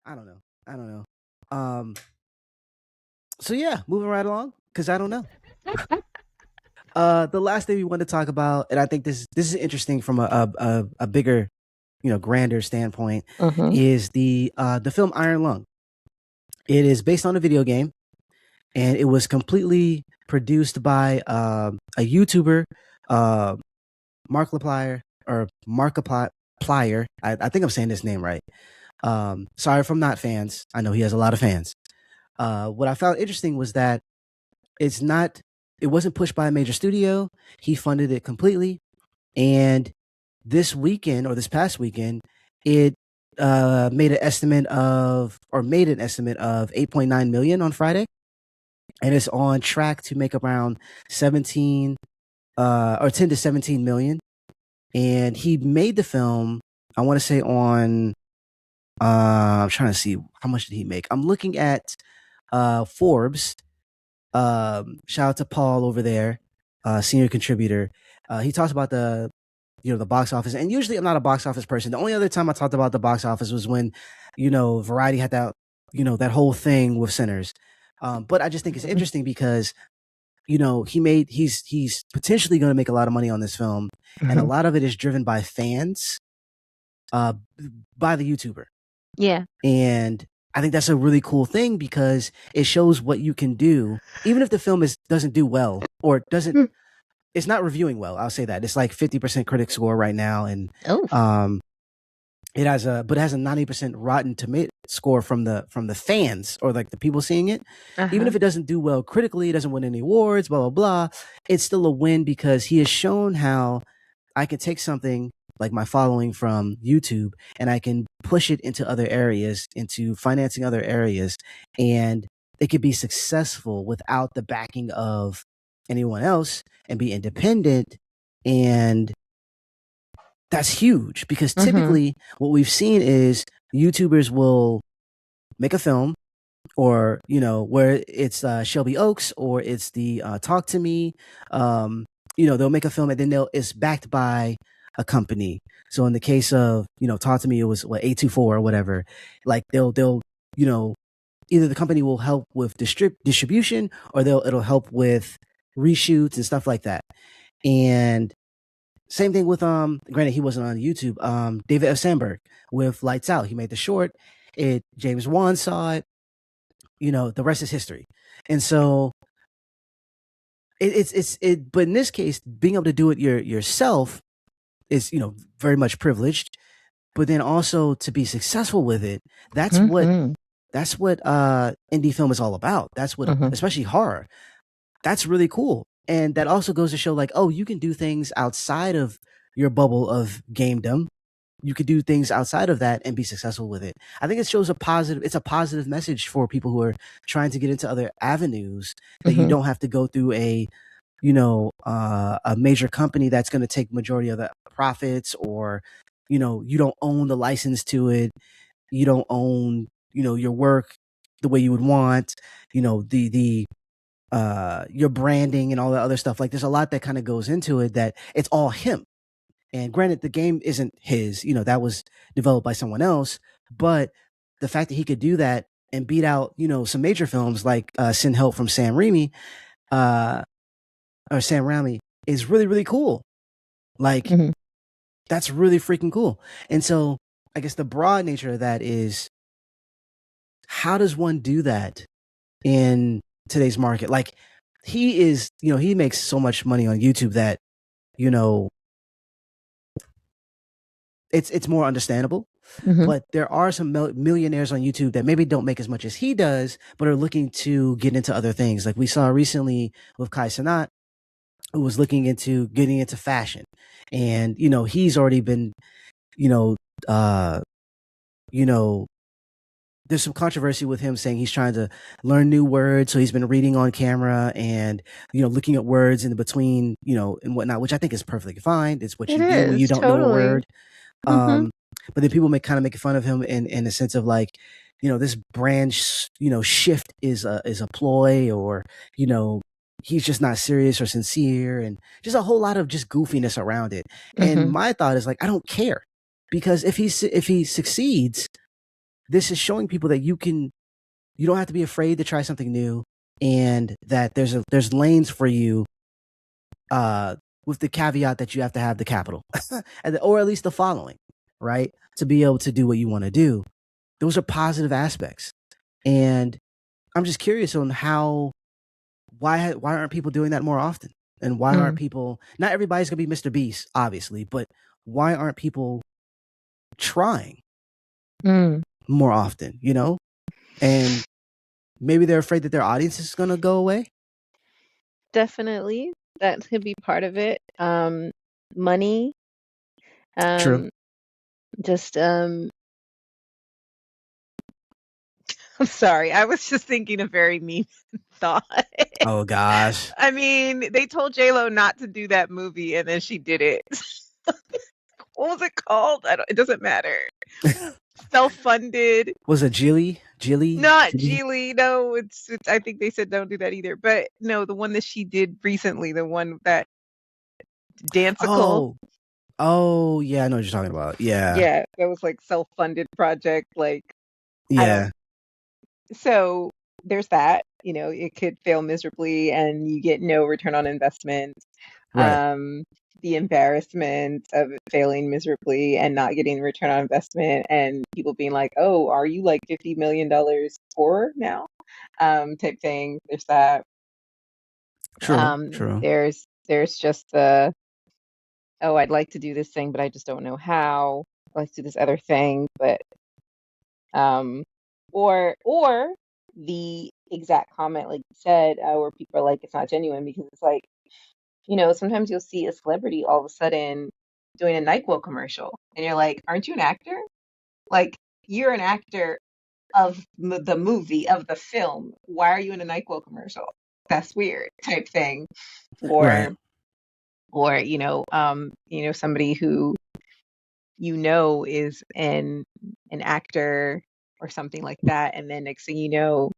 I don't know. I don't know. Um, so yeah, moving right along because I don't know. The last thing we want to talk about, and I think this is interesting from a bigger, grander standpoint, Mm-hmm. is the film Iron Lung. It is based on a video game, and it was completely produced by a YouTuber, uh, Markiplier or Markiplier. I think I'm saying this name right. Sorry if I'm not fans. I know he has a lot of fans. What I found interesting was that it's not. It wasn't pushed by a major studio. He funded it completely, and this past weekend, it made an estimate of 8.9 million on Friday, and it's on track to make around 17 or 10 to 17 million. And he made the film, I want to say on I'm trying to see how much did he make. I'm looking at Forbes. Shout out to Paul over there, senior contributor. He talks about the box office, and usually I'm not a box office person. The only other time I talked about the box office was when Variety had that whole thing with Sinners. But I just think it's interesting because he's potentially going to make a lot of money on this film, and a Mm-hmm. lot of it is driven by fans, uh, by the YouTuber. Yeah. And I think that's a really cool thing because it shows what you can do, even if the film doesn't do well or doesn't. Mm. It's not reviewing well. I'll say that it's like 50% critic score right now, and Oh. um, it has a 90% Rotten Tomato score from the fans or like the people seeing it. Even Uh-huh. if it doesn't do well critically, it doesn't win any awards, blah blah blah. It's still a win because he has shown how I can take something like my following from YouTube and I can push it into other areas, into financing other areas, and it could be successful without the backing of anyone else and be independent. And that's huge because Mm-hmm. typically what we've seen is YouTubers will make a film or where it's Shelby Oaks or it's the Talk to Me. They'll make a film and then it's backed by a company. So in the case of Talk to Me, it was what 824 or whatever. Like they'll you know either the company will help with distribution or it'll help with reshoots and stuff like that. And same thing with granted he wasn't on YouTube. David F. Sandberg with Lights Out. He made the short. James Wan saw it. The rest is history. And so it but in this case, being able to do it yourself is, very much privileged. But then also to be successful with it, that's what Mm-hmm. indie film is all about. That's what, Mm-hmm. especially horror. That's really cool. And that also goes to show like, oh, you can do things outside of your bubble of gamedom. You could do things outside of that and be successful with it. I think it shows it's a positive message for people who are trying to get into other avenues, that you Mm-hmm. don't have to go through a major company that's going to take majority of the profits, or, you don't own the license to it. You don't own, your work the way you would want, the your branding and all that other stuff. Like there's a lot that kind of goes into it, that it's all him. And granted, the game isn't his, that was developed by someone else. But the fact that he could do that and beat out, some major films like Sin Help from Sam Raimi, uh, or Sam Raimi, is really, really cool. Like, Mm-hmm. that's really freaking cool. And so I guess the broad nature of that is, how does one do that in today's market? Like, he makes so much money on YouTube that, you know, it's more understandable. Mm-hmm. But there are some millionaires on YouTube that maybe don't make as much as he does, but are looking to get into other things. Like we saw recently with Kai Cenat, who was looking into getting into fashion, and he's already been, you know, uh, you know, there's some controversy with him saying he's trying to learn new words, so he's been reading on camera and looking at words in between, and whatnot, which I think is perfectly fine. It's what It you do when you is don't know a totally. word. Mm-hmm. Um, but then people make fun of him in the sense of like, this brand, shift is a ploy, or you know, he's just not serious or sincere, and just a whole lot of just goofiness around it. And Mm-hmm. my thought is like, I don't care, because if he succeeds, this is showing people that you don't have to be afraid to try something new, and that there's lanes for you, with the caveat that you have to have the capital, or at least the following, right, to be able to do what you want to do. Those are positive aspects, and I'm just curious on why aren't people doing that more often, and why aren't people? Not everybody's gonna be Mr. Beast, obviously, but why aren't people trying more often? And maybe they're afraid that their audience is gonna go away. Definitely, that could be part of it. Money, True. just I'm sorry, I was just thinking a very mean thought. Oh gosh. I mean, they told J.Lo not to do that movie, and then she did it. What was it called? It doesn't matter. Self-funded. Was it Jilly? Not Geely. No, it's. I think they said don't do that either. But no, the one that she did recently, the one that Danceicle. Oh, yeah, I know what you're talking about. Yeah. Yeah, that was like self-funded project. Like, I Yeah. don't. So there's that. It could fail miserably, and you get no return on investment. Right. The embarrassment of it failing miserably and not getting return on investment, and people being like, "Oh, are you like $50 million poor now?" Type thing. There's that. True. There's just the, "Oh, I'd like to do this thing, but I just don't know how. I'd like to do this other thing, but um, or the exact comment like you said, where people are like, it's not genuine because it's like, sometimes you'll see a celebrity all of a sudden doing a NyQuil commercial, and you're like, aren't you an actor? Like, you're an actor of the movie, of the film. Why are you in a NyQuil commercial? That's weird, type thing. Right. Or somebody who is an actor or something like that, and then next thing you know,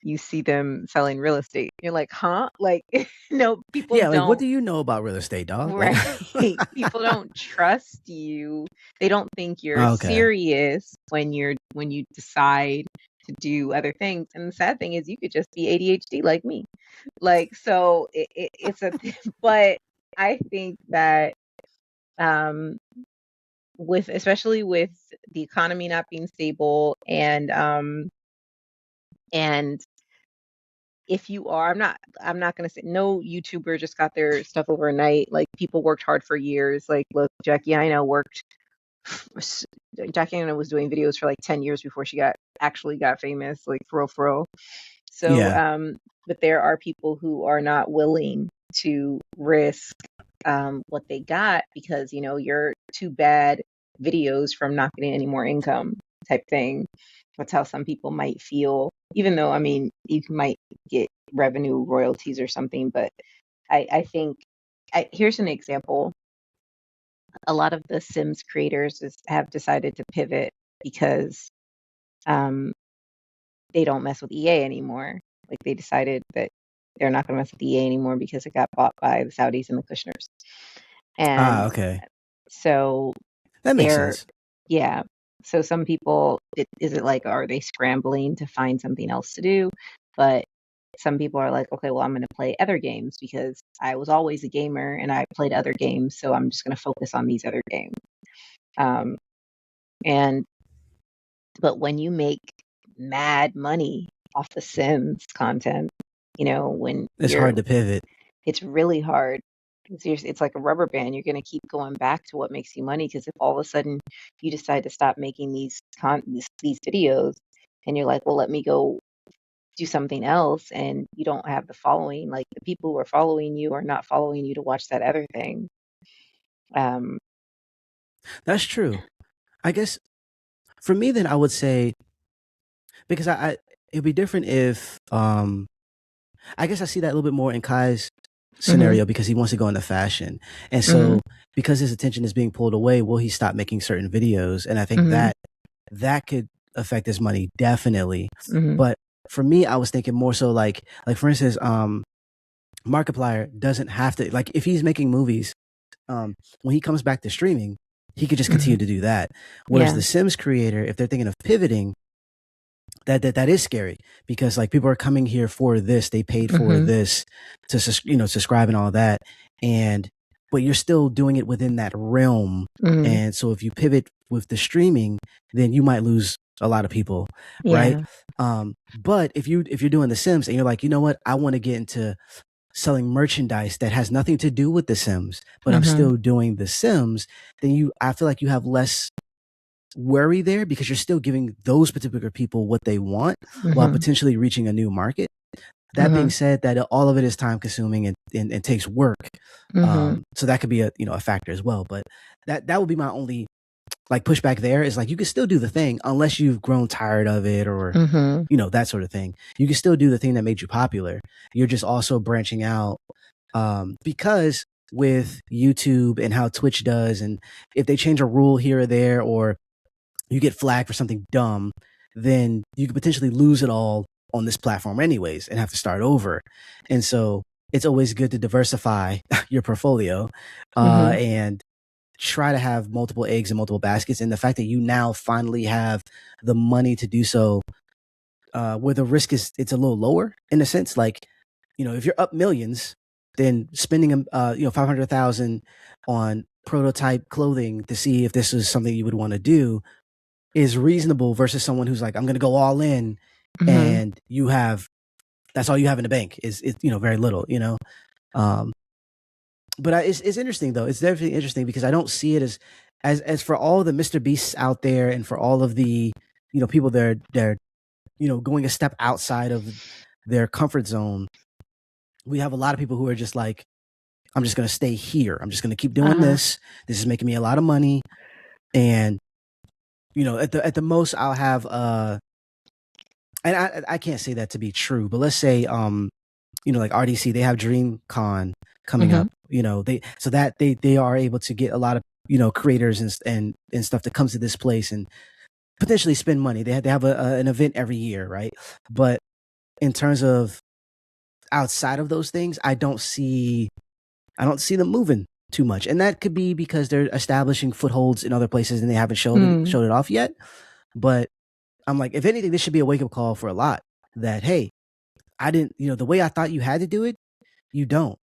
you see them selling real estate. You're like, huh? Like, no, people Yeah, like, what don't. do you know about real estate, dog? Like, Right. People don't trust you. They don't think you're okay. serious when you decide to do other things. And the sad thing is you could just be ADHD like me. Like, so it's a but I think that um especially with the economy not being stable, and if you are, I'm not going to say no YouTuber just got their stuff overnight. Like, people worked hard for years. Like, look, Jackie Aina was doing videos for like 10 years before she actually got famous, like, for real. So, Yeah. but there are people who are not willing to risk what they got because, you're too bad videos from not getting any more income, type thing. That's how some people might feel, even though, I mean, you might get revenue royalties or something. But I think, here's an example. A lot of the Sims creators have decided to pivot because um, they don't mess with EA anymore. Like, they decided that they're not going to mess with EA anymore because it got bought by the Saudis and the Kushners. And Okay. so That makes they're, sense. yeah. So some people, is it like, are they scrambling to find something else to do? But some people are like, okay, well, I'm going to play other games because I was always a gamer and I played other games. So I'm just going to focus on these other games. Um, and, but when you make mad money off the Sims content, when It's hard to pivot. it's really hard. It's like a rubber band. You're going to keep going back to what makes you money, because if all of a sudden you decide to stop making these videos, and you're like, well, let me go do something else, and you don't have the following, like the people who are following you are not following you to watch that other thing. That's true. I guess for me, then I would say, because it'd be different if I guess I see that a little bit more in Kai's Mhm, scenario, because he wants to go into fashion. And mhm, so, because his attention is being pulled away, will he stop making certain videos? And I think mhm, that could affect his money, definitely. mhm, But for me, I was thinking more so like for instance, Markiplier doesn't have to, like, if he's making movies, when he comes back to streaming, he could just Hmm. continue to do that. Whereas Yeah. the Sims creator, if they're thinking of pivoting, that is scary, because like people are coming here for this, they paid for Hmm. this to subscribe and all that, and but you're still doing it within that realm. Hmm. And so if you pivot with the streaming, then you might lose a lot of people, right? Yeah. But if you're doing the Sims and you're like, you know what, I want to get into selling merchandise that has nothing to do with the Sims, but I'm Hmm. still doing the Sims, then I feel like you have less worry there, because you're still giving those particular people what they want while Hmm. potentially reaching a new market. That being Hmm. said, that all of it is time consuming and takes work. Hmm. So that could be a factor as well. But that would be my only like pushback there, is like you can still do the thing unless you've grown tired of it, or Hmm. that sort of thing. You can still do the thing that made you popular. You're just also branching out, because with YouTube and how Twitch does, and if they change a rule here or there, or you get flagged for something dumb, then you could potentially lose it all on this platform anyways and have to start over. And so it's always good to diversify your portfolio, Hmm. and try to have multiple eggs in multiple baskets. And the fact that you now finally have the money to do so, where the risk it's a little lower in a sense, like, if you're up millions, then spending 500,000 on prototype clothing to see if this is something you would want to do is reasonable, versus someone who's like, I'm going to go all in, Hmm. and that's all you have in the bank is very little. Um, but it's interesting though. It's definitely interesting, because I don't see it as for all the Mr. Beasts out there, and for all of the people they're going a step outside of their comfort zone. We have a lot of people who are just like, I'm just going to stay here. I'm just going to keep doing Uh-huh. this. This is making me a lot of money, and at the most I'll have and I can't say that to be true, but let's say like RDC, they have DreamCon coming Hmm. up. They are able to get a lot of creators and stuff that comes to this place and potentially spend money. They have an event every year, right? But in terms of outside of those things, I don't see them moving too much, and that could be because they're establishing footholds in other places and they haven't showed it Mm. showed it off yet. But I'm like, if anything, this should be a wake up call for a lot, that hey, I didn't, the way I thought you had to do it, you don't.